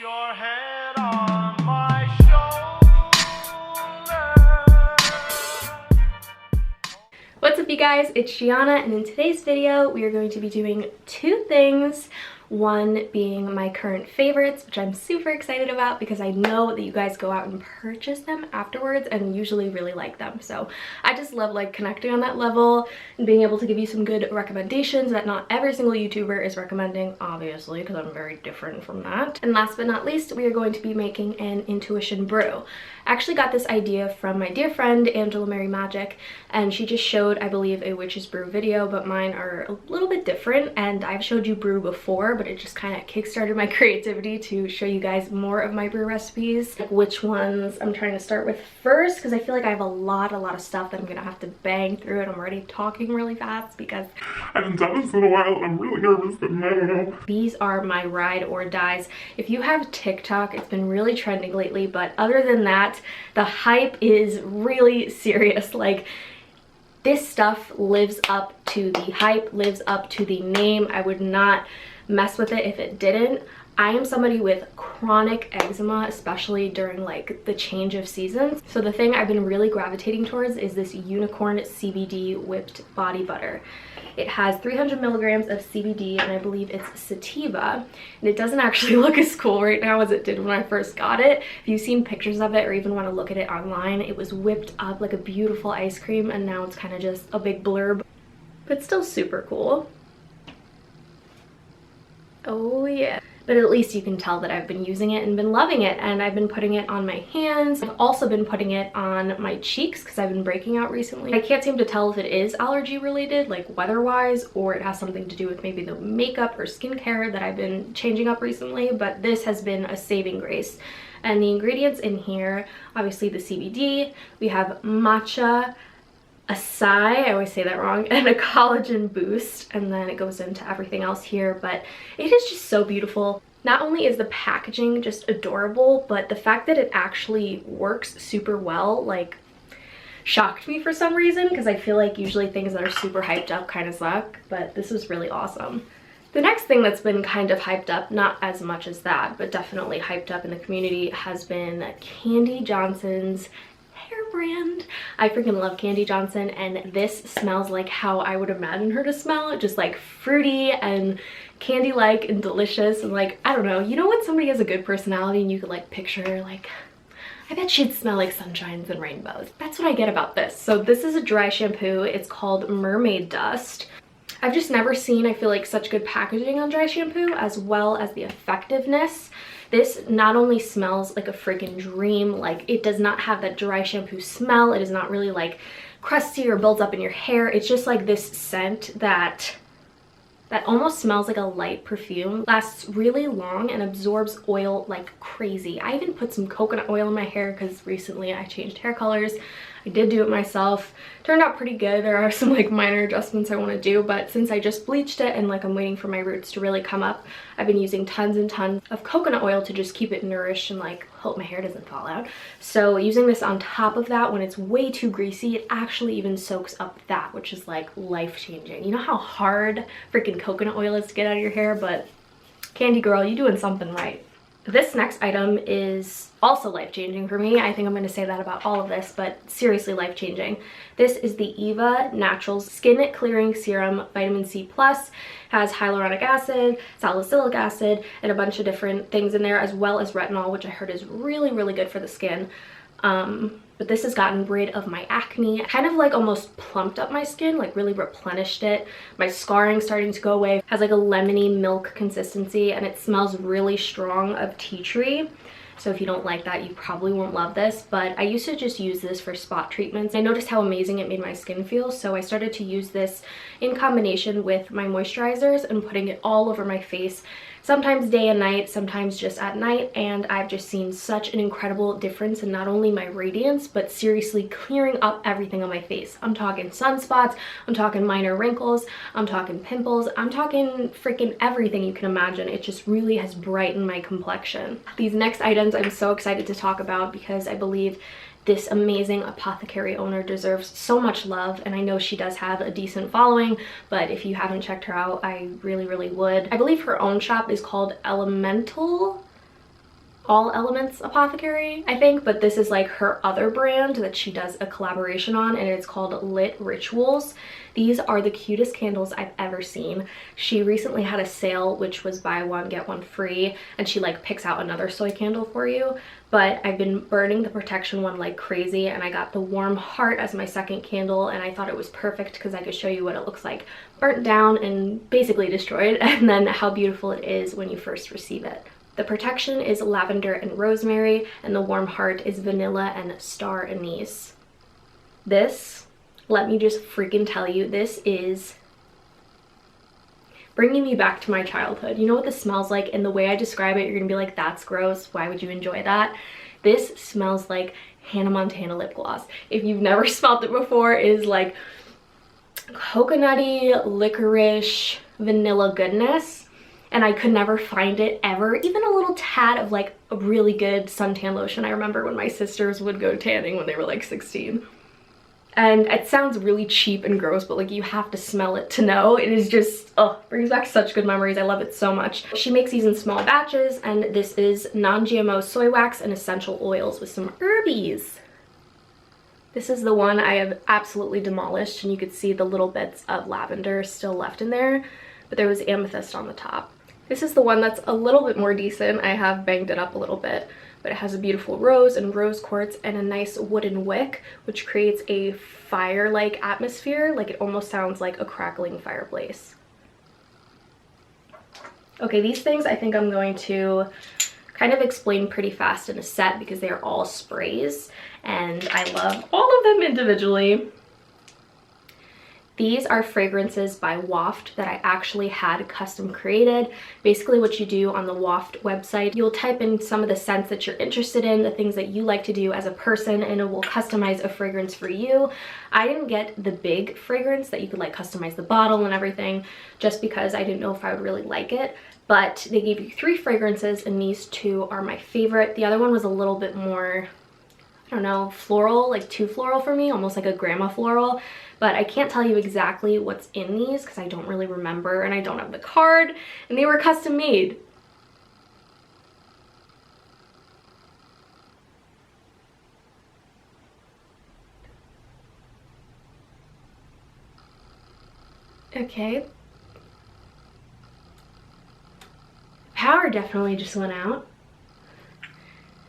your head on my shoulder. What's up, you guys? It's Gianna, and in today's video we are going to be doing two things. One being my current favorites, which I'm super excited about because I know that you guys go out and purchase them afterwards and usually really like them. So I just love like connecting on that level and being able to give you some good recommendations that not every single YouTuber is recommending, obviously, because I'm very different from that. And last but not least, we are going to be making an intuition brew. I actually got this idea from my dear friend Angela Mary Magic, and she just showed, I believe, a witch's brew video, but mine are a little bit different, and I've showed you brew before, but it just kind of kickstarted my creativity to show you guys more of my brew recipes, like which ones I'm trying to start with first, because I feel like I have a lot of stuff that I'm gonna have to bang through, and I'm already talking really fast because I haven't done this in a while and I'm really nervous, but no. These are my ride or dies. If you have TikTok, it's been really trending lately, but other than that, the hype is really serious. Like, this stuff lives up to the hype, lives up to the name. I would not mess with it if it didn't. I am somebody with chronic eczema, especially during like the change of seasons. So the thing I've been really gravitating towards is this unicorn CBD whipped body butter. It has 300 milligrams of CBD, and I believe it's sativa, and it doesn't actually look as cool right now as it did when I first got it. If you've seen pictures of it or even want to look at it online, it was whipped up like a beautiful ice cream, and now it's kind of just a big blurb, but still super cool. Oh yeah. But at least you can tell that I've been using it and been loving it, and I've been putting it on my hands. I've also been putting it on my cheeks because I've been breaking out recently. I can't seem to tell if it is allergy related, like weather-wise, or it has something to do with maybe the makeup or skincare that I've been changing up recently, but this has been a saving grace. And the ingredients in here, obviously the CBD, we have matcha, acai, I always say that wrong, and a collagen boost, and then it goes into everything else here. But it is just so beautiful. Not only is the packaging just adorable, but the fact that it actually works super well, like, shocked me for some reason, because I feel like usually things that are super hyped up kind of suck, but this was really awesome. The next thing that's been kind of hyped up, not as much as that, but definitely hyped up in the community, has been Candy Johnson's hair brand. I freaking love Candy Johnson, and this smells like how I would imagine her to smell, just like fruity and candy-like and delicious, and like, I don't know, you know when somebody has a good personality and you could like picture, like, I bet she'd smell like sunshines and rainbows. That's what I get about this. So this is a dry shampoo. It's called Mermaid Dust. I've just never seen, I feel like, such good packaging on dry shampoo, as well as the effectiveness. This not only smells like a freaking dream, like it does not have that dry shampoo smell. It is not really like crusty or builds up in your hair. It's just like this scent that almost smells like a light perfume, lasts really long, and absorbs oil like crazy. I even put some coconut oil in my hair because recently I changed hair colors. I did do it myself. Turned out pretty good. There are some like minor adjustments I want to do, but since I just bleached it and like I'm waiting for my roots to really come up, I've been using tons and tons of coconut oil to just keep it nourished and like hope my hair doesn't fall out. So using this on top of that when it's way too greasy, it actually even soaks up that, which is like life-changing. You know how hard freaking coconut oil is to get out of your hair, but Candy girl, you doing something right. This next item is also life-changing for me. I think I'm going to say that about all of this, but seriously life-changing. This is the Eva Naturals Skin Clearing Serum Vitamin C Plus. Has hyaluronic acid, salicylic acid, and a bunch of different things in there, as well as retinol, which I heard is really, really good for the skin. But this has gotten rid of my acne, kind of like almost plumped up my skin, like really replenished it. My scarring starting to go away. Has like a lemony milk consistency, and it smells really strong of tea tree. So if you don't like that, you probably won't love this, but I used to just use this for spot treatments. I noticed how amazing it made my skin feel, so I started to use this in combination with my moisturizers and putting it all over my face, sometimes day and night, sometimes just at night, and I've just seen such an incredible difference in not only my radiance, but seriously clearing up everything on my face. I'm talking sunspots, I'm talking minor wrinkles, I'm talking pimples, I'm talking freaking everything you can imagine. It just really has brightened my complexion. These next items I'm so excited to talk about because I believe this amazing apothecary owner deserves so much love, and I know she does have a decent following, but if you haven't checked her out, I really would. I believe her own shop is called Elemental All Elements Apothecary, I think, but this is like her other brand that she does a collaboration on, and it's called Lit Rituals. These are the cutest candles I've ever seen. She recently had a sale which was buy one get one free, and she like picks out another soy candle for you. But I've been burning the protection one like crazy, and I got the Warm Heart as my second candle, and I thought it was perfect because I could show you what it looks like burnt down and basically destroyed, and then how beautiful it is when you first receive it. The protection is lavender and rosemary, and the Warm Heart is vanilla and star anise. This, let me just freaking tell you, this is bringing me back to my childhood. You know what this smells like? And the way I describe it, you're gonna be like, that's gross, why would you enjoy that? This smells like Hannah Montana lip gloss. If you've never smelled it before, it is like coconutty, licorice, vanilla goodness. And I could never find it ever. Even a little tad of like a really good suntan lotion. I remember when my sisters would go tanning when they were like 16. And it sounds really cheap and gross, but like you have to smell it to know. It is just, oh, brings back such good memories. I love it so much. She makes these in small batches, and this is non-GMO soy wax and essential oils with some herbies. This is the one I have absolutely demolished, and you could see the little bits of lavender still left in there, but there was amethyst on the top. This is the one that's a little bit more decent. I have banged it up a little bit, but it has a beautiful rose and rose quartz and a nice wooden wick, which creates a fire-like atmosphere. Like it almost sounds like a crackling fireplace. Okay, these things I think I'm going to kind of explain pretty fast in a set because they are all sprays and I love all of them individually. These are fragrances by Waft that I actually had custom created. Basically what you do on the Waft website, you'll type in some of the scents that you're interested in, the things that you like to do as a person, and it will customize a fragrance for you. I didn't get the big fragrance that you could like customize the bottle and everything just because I didn't know if I would really like it. But they gave you 3 fragrances and these 2 are my favorite. The other one was a little bit more, I don't know, floral, like too floral for me, almost like a grandma floral. But I can't tell you exactly what's in these because I don't really remember and I don't have the card, and they were custom made. Okay. Power definitely just went out.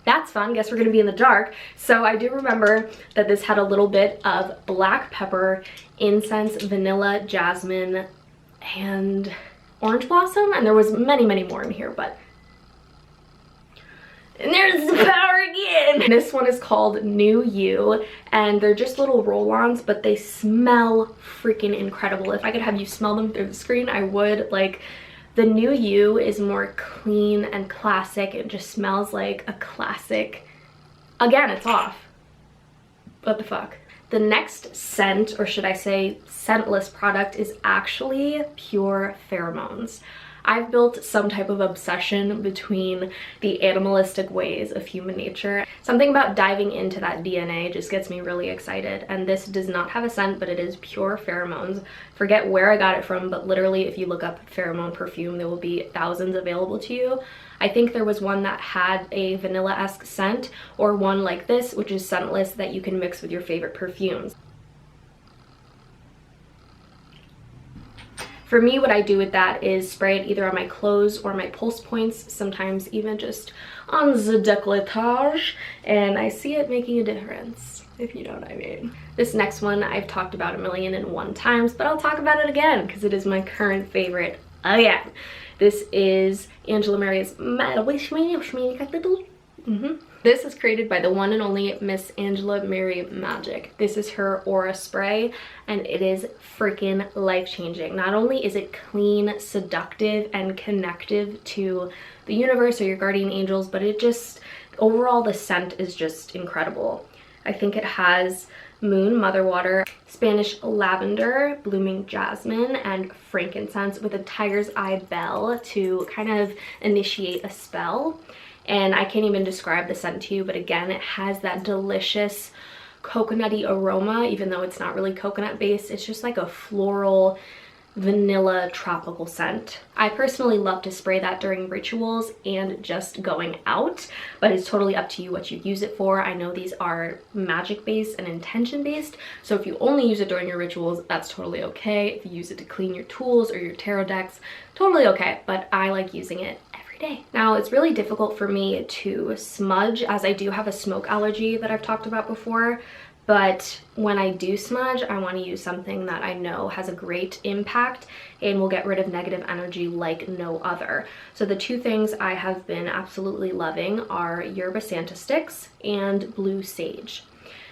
That's fun. Guess we're gonna be in the dark. So I do remember that this had a little bit of black pepper, incense, vanilla, jasmine, and orange blossom. And there was many, many more in here, but... And there's the power again! This one is called New You, and they're just little roll-ons, but they smell freaking incredible. If I could have you smell them through the screen, I would. Like, the New You is more clean and classic. It just smells like a classic. Again, it's off. What the fuck? The next scent, or should I say scentless product, is actually pure pheromones. I've built some type of obsession between the animalistic ways of human nature. Something about diving into that DNA just gets me really excited. And this does not have a scent, but it is pure pheromones. Forget where I got it from, but literally if you look up pheromone perfume, there will be thousands available to you. I think there was one that had a vanilla-esque scent, or one like this, which is scentless, that you can mix with your favorite perfumes. For me, what I do with that is spray it either on my clothes or my pulse points, sometimes even just on the décolletage, and I see it making a difference, if you know what I mean. This next one I've talked about 1,001 times, but I'll talk about it again because it is my current favorite again. This is Angela Mary's This is created by the one and only Miss Angela Mary Magic. This is her aura spray, and it is freaking life-changing. Not only is it clean, seductive, and connective to the universe or your guardian angels, but it just, overall the scent is just incredible. I think it has moon, mother water, Spanish lavender, blooming jasmine, and frankincense with a tiger's eye bell to kind of initiate a spell. And I can't even describe the scent to you, but again, it has that delicious coconutty aroma, even though it's not really coconut based. It's just like a floral, vanilla tropical scent. I personally love to spray that during rituals and just going out, but it's totally up to you what you use it for. I know these are magic based and intention based, so if you only use it during your rituals, that's totally okay. If you use it to clean your tools or your tarot decks, totally okay, but I like using it every day. Now, it's really difficult for me to smudge as I do have a smoke allergy that I've talked about before. But when I do smudge, I want to use something that I know has a great impact and will get rid of negative energy like no other. So the two things I have been absolutely loving are Yerba Santa sticks and blue sage.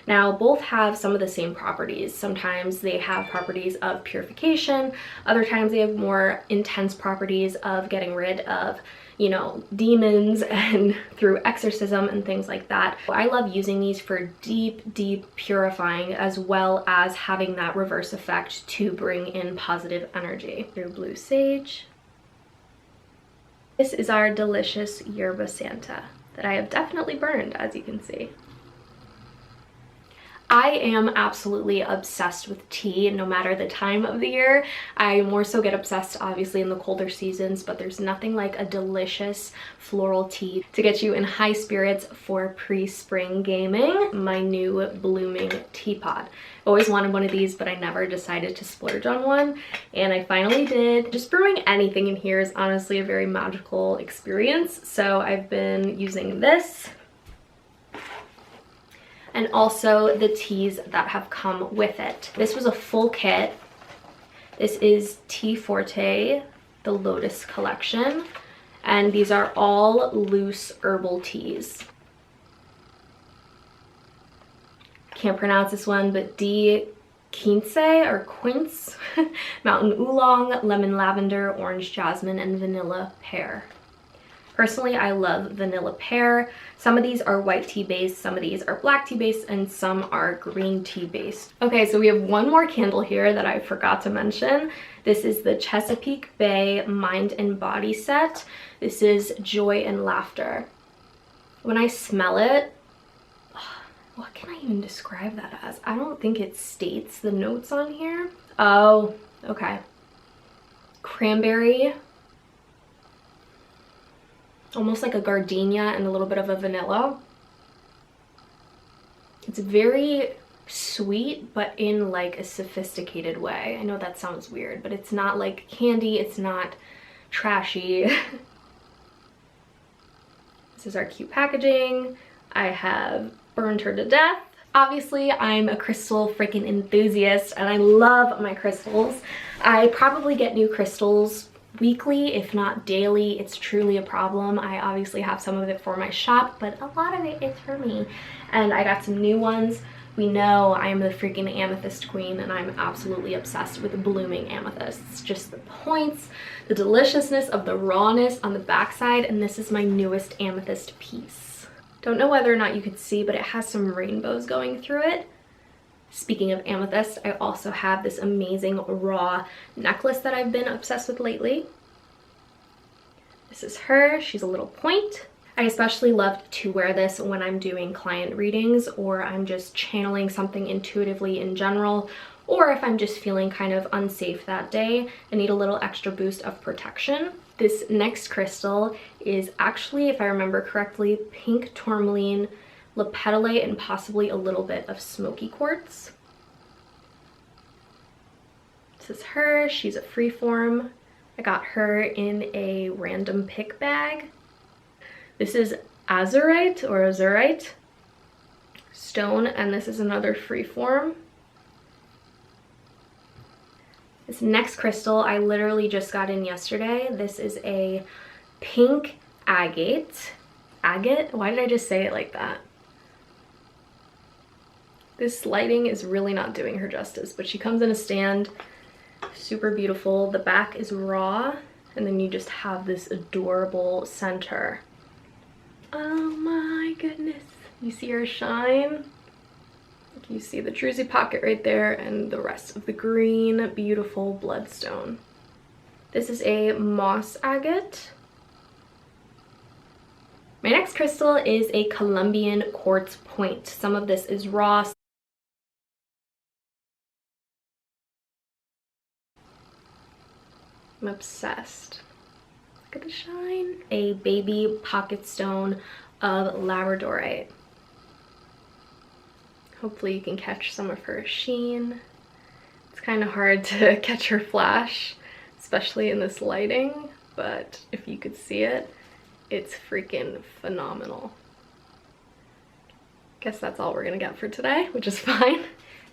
Now, both have some of the same properties. Sometimes they have properties of purification, other times they have more intense properties of getting rid of, you know, demons and through exorcism and things like that. I love using these for deep purifying, as well as having that reverse effect to bring in positive energy. Through blue sage. This is our delicious Yerba Santa that I have definitely burned, as you can see. I am absolutely obsessed with tea, no matter the time of the year. I more so get obsessed obviously in the colder seasons, but there's nothing like a delicious floral tea to get you in high spirits for pre-spring gaming. My new blooming teapot. Always wanted one of these, but I never decided to splurge on one, and I finally did. Just brewing anything in here is honestly a very magical experience, so I've been using this. And also the teas that have come with it. This was a full kit. This is Tea Forte, the Lotus collection, and these are all loose herbal teas. Can't pronounce this one, but D. Quince or Quince, Mountain Oolong, Lemon Lavender, Orange Jasmine, and Vanilla Pear. Personally, I love vanilla pear. Some of these are white tea based, some of these are black tea based, and some are green tea based. Okay, so we have one more candle here that I forgot to mention. This is the Chesapeake Bay Mind and Body set. This is Joy and Laughter. When I smell it, what can I even describe that as? I don't think it states the notes on here. Oh, okay. Cranberry. Almost like a gardenia and a little bit of a vanilla. It's very sweet, but in like a sophisticated way. I know that sounds weird, but it's not like candy, it's not trashy. This is our cute packaging. I have burned her to death. Obviously, I'm a crystal freaking enthusiast and I love my crystals. I probably get new crystals weekly, if not daily. It's truly a problem. I obviously have some of it for my shop, but a lot of it is for me. And I got some new ones. We know I am the freaking amethyst queen, and I'm absolutely obsessed with blooming amethysts. Just the points, the deliciousness of the rawness on the backside, and this is my newest amethyst piece. Don't know whether or not you could see, but it has some rainbows going through it. Speaking of amethyst, I also have this amazing raw necklace that I've been obsessed with lately. This is her. She's a little point. I especially love to wear this when I'm doing client readings, or I'm just channeling something intuitively in general, or if I'm just feeling kind of unsafe that day and need a little extra boost of protection. This next crystal is actually, if I remember correctly, pink tourmaline, lepetallite, and possibly a little bit of smoky quartz. This is her. She's a freeform. I got her in a random pick bag. This is azurite or azurite stone, and this is another freeform. This next crystal I literally just got in yesterday. This is a pink agate. Agate? Why did I just say it like that? This lighting is really not doing her justice, but she comes in a stand. Super beautiful. The back is raw, and then you just have this adorable center. Oh my goodness. You see her shine? You see the druzy pocket right there and the rest of the green, beautiful bloodstone. This is a moss agate. My next crystal is a Colombian quartz point. Some of this is raw. I'm obsessed. Look at the shine. A baby pocket stone of labradorite. Hopefully you can catch some of her sheen. It's kind of hard to catch her flash, especially in this lighting, but if you could see it, it's freaking phenomenal. Guess that's all we're gonna get for today, which is fine.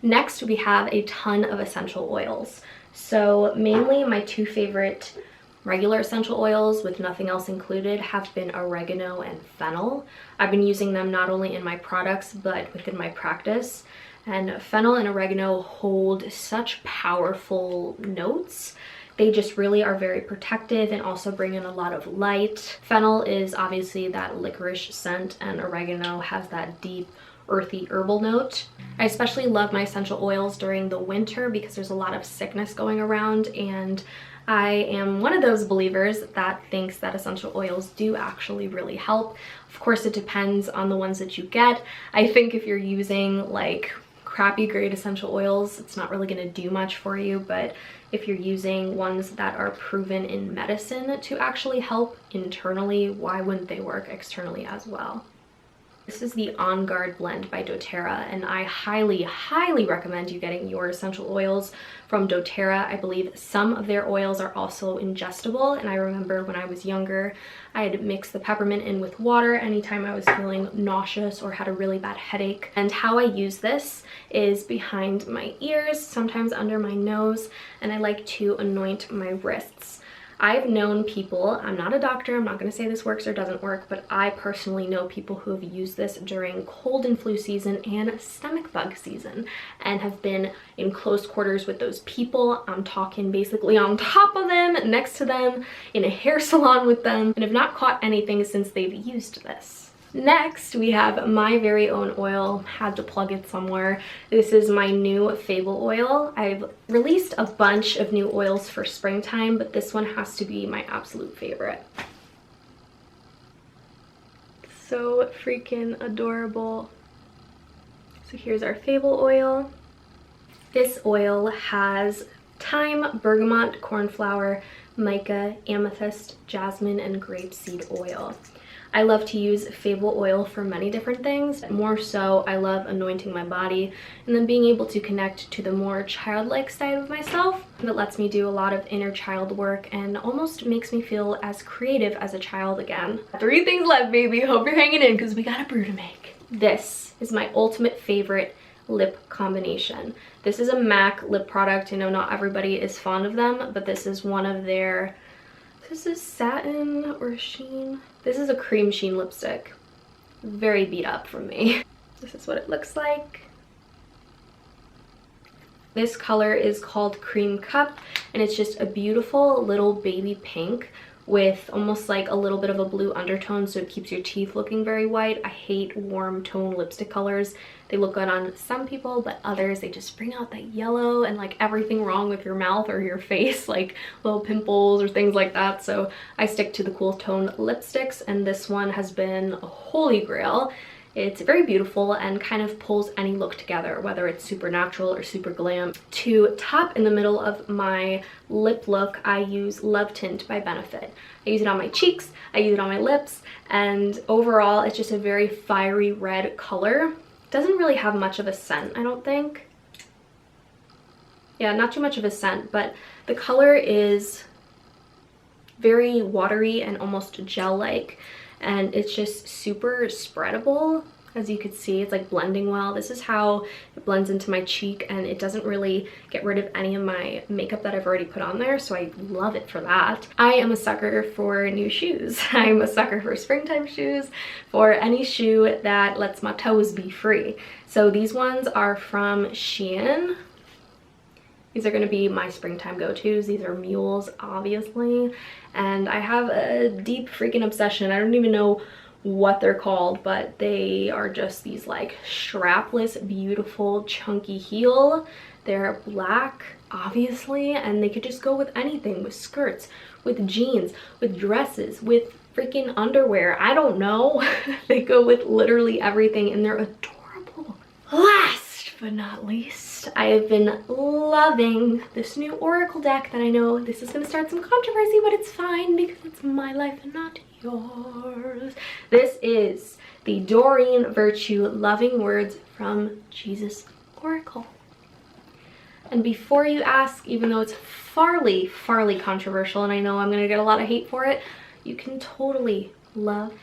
Next, we have a ton of essential oils. So mainly my two favorite regular essential oils with nothing else included have been oregano and fennel. I've been using them not only in my products, but within my practice. And fennel and oregano hold such powerful notes. They just really are very protective and also bring in a lot of light. Fennel is obviously that licorice scent, and oregano has that deep, earthy herbal note. I especially love my essential oils during the winter because there's a lot of sickness going around, and I am one of those believers that thinks that essential oils do actually really help. Of course, it depends on the ones that you get. I think if you're using like crappy grade essential oils, it's not really going to do much for you, but if you're using ones that are proven in medicine to actually help internally, why wouldn't they work externally as well? This is the On Guard blend by doTERRA, and I highly, highly recommend you getting your essential oils from doTERRA. I believe some of their oils are also ingestible, and I remember when I was younger, I'd mix the peppermint in with water anytime I was feeling nauseous or had a really bad headache. And how I use this is behind my ears, sometimes under my nose, and I like to anoint my wrists. I've known people, I'm not a doctor, I'm not going to say this works or doesn't work, but I personally know people who have used this during cold and flu season and stomach bug season and have been in close quarters with those people. I'm talking basically on top of them, next to them, in a hair salon with them, and have not caught anything since they've used this. Next, we have my very own oil. Had to plug it somewhere. This is my new Fable oil. I've released a bunch of new oils for springtime, but this one has to be my absolute favorite. So freaking adorable. So here's our Fable oil. This oil has thyme, bergamot, cornflower, mica, amethyst, jasmine, and grapeseed oil. I love to use Fable oil for many different things. More so, I love anointing my body and then being able to connect to the more childlike side of myself that lets me do a lot of inner child work and almost makes me feel as creative as a child again. 3 things left, baby. Hope you're hanging in because we got a brew to make. This is my ultimate favorite lip combination. This is a MAC lip product. I know not everybody is fond of them, but this is one of their, this is satin or sheen. This is a cream sheen lipstick. Very beat up from me. This is what it looks like. This color is called Cream Cup, and it's just a beautiful little baby pink with almost like a little bit of a blue undertone, so it keeps your teeth looking very white. I hate warm tone lipstick colors. They look good on some people, but others, they just bring out that yellow and like everything wrong with your mouth or your face, like little pimples or things like that. So I stick to the cool tone lipsticks, and this one has been a holy grail. It's very beautiful and kind of pulls any look together, whether it's super natural or super glam. To top in the middle of my lip look, I use Love Tint by Benefit. I use it on my cheeks, I use it on my lips, and overall it's just a very fiery red color. Doesn't really have much of a scent, I don't think. Yeah, not too much of a scent, but the color is very watery and almost gel-like, and it's just super spreadable. As you can see, it's like blending well. This is how it blends into my cheek, and it doesn't really get rid of any of my makeup that I've already put on there, so I love it for that. I am a sucker for new shoes. I'm a sucker for springtime shoes, for any shoe that lets my toes be free. So these ones are from Shein. These are going to be my springtime go-tos. These are mules, obviously, and I have a deep freaking obsession. I don't even know what they're called, but they are just these like strapless, beautiful, chunky heel. They're black, obviously, and they could just go with anything, with skirts, with jeans, with dresses, with freaking underwear. I don't know. They go with literally everything, and they're adorable. Last but not least, I have been loving this new oracle deck that I know this is going to start some controversy, but it's fine because it's my life and not yours. This is the Doreen Virtue Loving Words from Jesus Oracle. And before you ask, even though it's farly controversial, and I know I'm going to get a lot of hate for it, you can totally love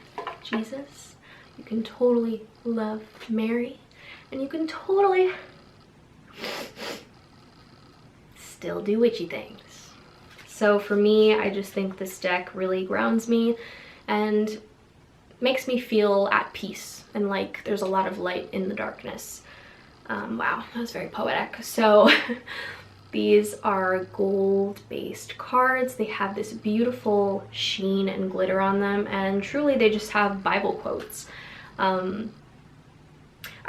Jesus, you can totally love Mary, and you can totally still do witchy things. So for me, I just think this deck really grounds me and makes me feel at peace and like there's a lot of light in the darkness. Wow, that was very poetic. So these are gold-based cards. They have this beautiful sheen and glitter on them, and truly they just have Bible quotes.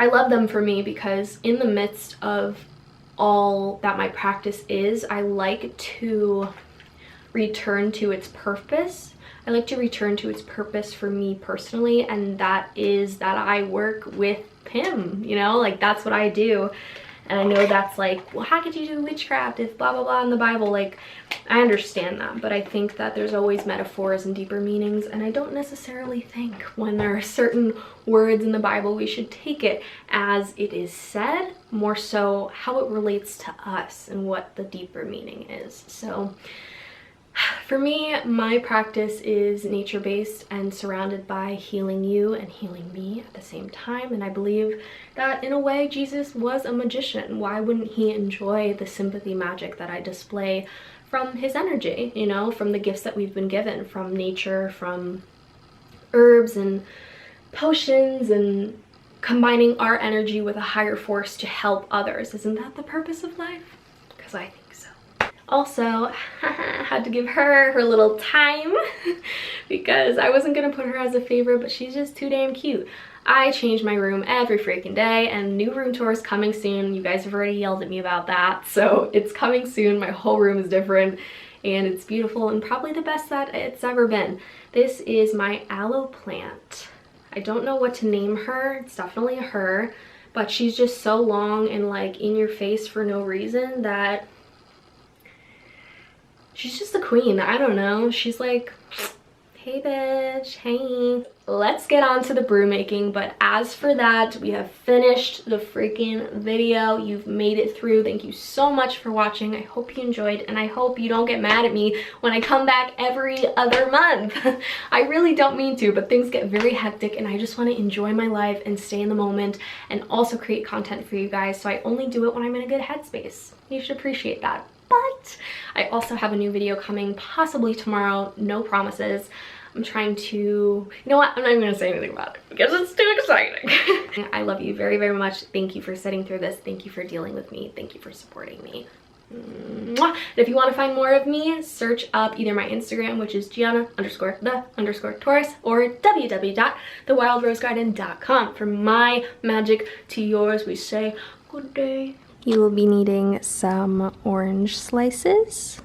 I love them for me because in the midst of all that my practice is, I like to return to its purpose. I like to return to its purpose for me personally, and that is that I work with him, you know, like that's what I do. And I know that's like, well, how could you do witchcraft if blah blah blah in the Bible? Like, I understand that, but I think that there's always metaphors and deeper meanings, and I don't necessarily think when there are certain words in the Bible we should take it as it is said, more so how it relates to us and what the deeper meaning is. So for me, my practice is nature-based and surrounded by healing you and healing me at the same time. And I believe that in a way, Jesus was a magician. Why wouldn't he enjoy the sympathy magic that I display from his energy, you know, from the gifts that we've been given, from nature, from herbs and potions, and combining our energy with a higher force to help others. Isn't that the purpose of life? Because I think so. Also, had to give her little time because I wasn't gonna put her as a favorite, but she's just too damn cute. I change my room every freaking day, and new room tour is coming soon. You guys have already yelled at me about that, so it's coming soon. My whole room is different and it's beautiful and probably the best that it's ever been. This is my aloe plant. I don't know what to name her. It's definitely a her, but she's just so long and like in your face for no reason that she's just a queen. I don't know. She's like, hey bitch, hey. Let's get on to the brew making, but as for that, we have finished the freaking video. You've made it through. Thank you so much for watching. I hope you enjoyed, and I hope you don't get mad at me when I come back every other month. I really don't mean to, but things get very hectic, and I just want to enjoy my life and stay in the moment and also create content for you guys, so I only do it when I'm in a good headspace. You should appreciate that. But I also have a new video coming possibly tomorrow, no promises. I'm trying to, you know what, I'm not even gonna say anything about it because it's too exciting. I love you very, very much. Thank you for sitting through this. Thank you for dealing with me. Thank you for supporting me. Mwah. And if you want to find more of me, search up either my Instagram, which is Gianna_the_Taurus, or www.thewildrosegarden.com. From my magic to yours, we say good day. You will be needing some orange slices,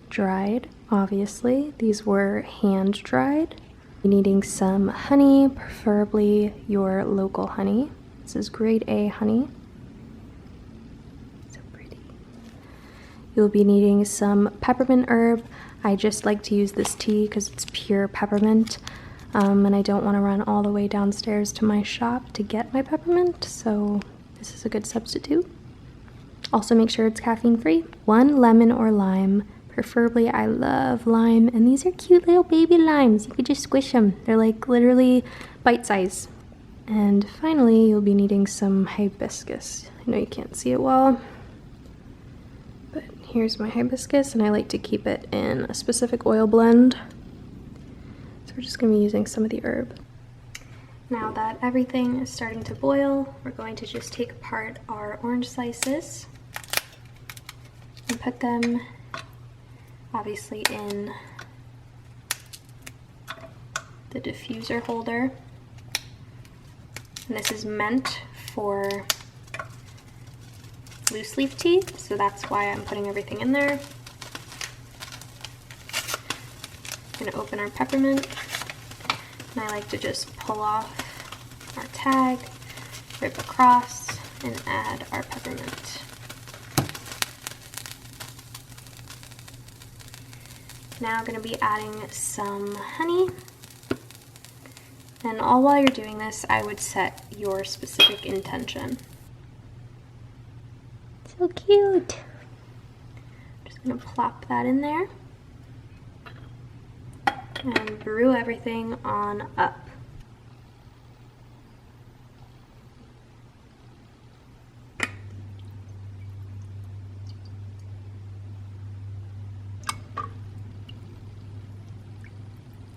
dried, obviously. These were hand dried. You're needing some honey, preferably your local honey. This is grade A honey. So pretty. You'll be needing some peppermint herb. I just like to use this tea because it's pure peppermint. And I don't want to run all the way downstairs to my shop to get my peppermint, so this is a good substitute. Also make sure it's caffeine free. 1 lemon or lime, preferably. I love lime, and these are cute little baby limes. You could just squish them. They're like literally bite size. And finally, you'll be needing some hibiscus. I know you can't see it well, but here's my hibiscus, and I like to keep it in a specific oil blend. So we're just gonna be using some of the herb. Now that everything is starting to boil, we're going to just take apart our orange slices and put them obviously in the diffuser holder. And this is meant for loose leaf tea, so that's why I'm putting everything in there. I'm gonna open our peppermint. And I like to just pull off our tag rip across and add our peppermint. Now I'm going to be adding some honey. And all while you're doing this, I would set your specific intention. So cute. Just going to plop that in there and brew everything on up.